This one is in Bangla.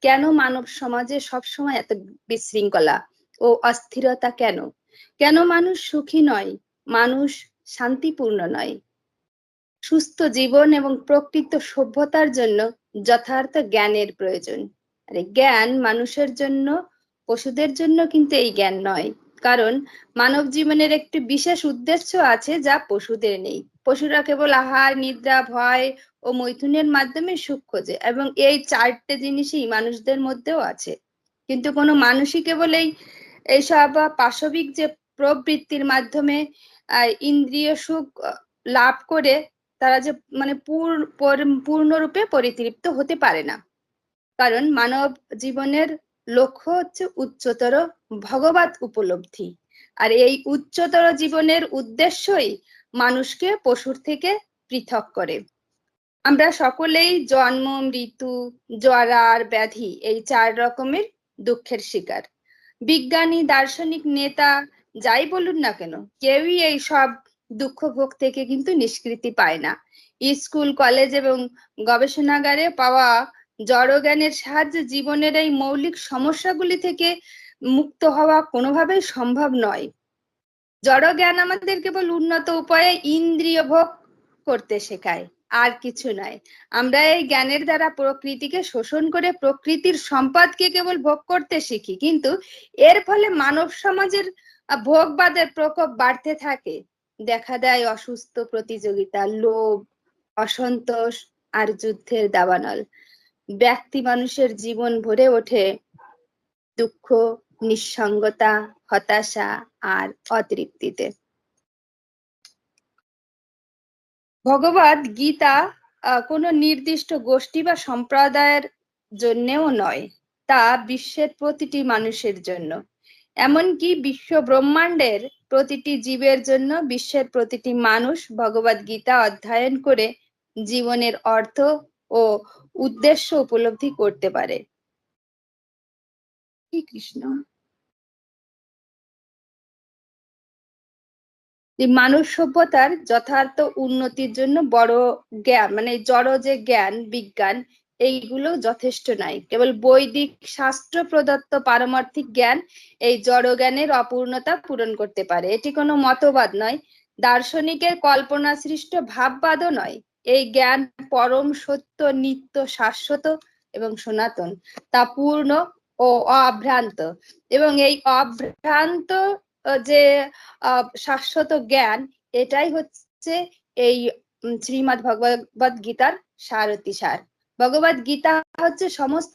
কেন মানব সমাজে সবসময় এত বিশৃঙ্খলা ও অস্থিরতা? কেন কেন মানুষ সুখী নয়, মানুষ শান্তিপূর্ণ নয়? সুস্থ জীবন এবং প্রকৃত সভ্যতার জন্য যথার্থ জ্ঞানের প্রয়োজন। আর এই জ্ঞান মানুষের জন্য, পশুদের জন্য কিন্তু এই জ্ঞান নয়। কারণ মানব জীবনের একটি বিশেষ উদ্দেশ্য আছে যা পশুদের নেই। পশুরা কেবল আহার, নিদ্রা, ভয় ও মৈথুনের মাধ্যমে সুখ খোঁজে, এবং এই চারটে জিনিসই মানুষদের মধ্যেও আছে। কিন্তু কোনো মানুষই কেবল এইসব পাশবিক যে প্রবৃত্তির মাধ্যমে ইন্দ্রিয় সুখ লাভ করে তারা যে মানে পূর্ণরূপে পরিতৃপ্ত হতে পারে না। কারণ মানব জীবনের লক্ষ্য হচ্ছে উচ্চতর ভগবত উপলব্ধি। আর এই উচ্চতর জীবনের উদ্দেশ্যই মানুষকে পশুর থেকে পৃথক করে। আমরা সকলেই জন্ম, মৃত্যু, জরার, ব্যাধি এই 4 রকমের দুঃখের শিকার। বিজ্ঞানী, দার্শনিক, নেতা যাই বলুন না কেন, কেউই এই সব দুঃখ ভোগ থেকে কিন্তু নিষ্কৃতি পায় না। স্কুল, কলেজ এবং গবেষণাগারে পাওয়া জড়জ্ঞানের সাহায্যে জীবনের এই মৌলিক সমস্যাগুলি থেকে মুক্ত হওয়া কোনোভাবেই সম্ভব নয়। জড়জ্ঞান আমাদের কেবল উন্নত উপায়ে ইন্দ্রিয় ভোগ করতে শেখায়, আর কিছু নয়। আমরা এই জ্ঞানের দ্বারা প্রকৃতিকে শোষণ করে প্রকৃতির সম্পদকে কেবল ভোগ করতে শিখি, কিন্তু এর ফলে মানব সমাজের ভোগবাদের প্রকোপ বাড়তে থাকে। দেখা দেয় অসুস্থ প্রতিযোগিতা, লোভ, অসন্তোষ আর যুদ্ধের দাবানল। ব্যক্তি মানুষের জীবন ভরে ওঠে দুঃখ, নিঃসঙ্গতা, হতাশা আর অতৃপ্তিতে। ভগবদ গীতা কোনো নির্দিষ্ট গোষ্ঠী বা সম্প্রদায়ের জন্যও নয়, তা বিশ্বের প্রতিটি মানুষের জন্য। এমনকি বিশ্ব ব্রহ্মাণ্ডের প্রতিটি জীবের জন্য বিশ্বের প্রতিটি মানুষ ভগবদ গীতা অধ্যয়ন করে জীবনের অর্থ ও উদ্দেশ্য উপলব্ধি করতে পারে। কৃষ্ণ। মানব সভ্যতার যথার্থ উন্নতির জন্য বড় জ্ঞান, মানে জড় যে জ্ঞান, বিজ্ঞান, এইগুলো যথেষ্ট নয়। কেবল বৈদিক শাস্ত্র প্রদত্ত পারমার্থিক জ্ঞান এই জড় জ্ঞানের অপূর্ণতা পূরণ করতে পারে। এটি কোনো মতবাদ নয়, দার্শনিকের কল্পনা সৃষ্ট ভাববাদও নয়। এই জ্ঞান পরম সত্য, নিত্য, শাশ্বত এবং সনাতন। তা পূর্ণ ও অভ্রান্ত, এবং এই অভ্রান্ত যে শাশ্বত জ্ঞান, এটাই হচ্ছে এই শ্রীমদ্ ভগবদ গীতার সারথী সার। ভগবদ গীতা হচ্ছে সমস্ত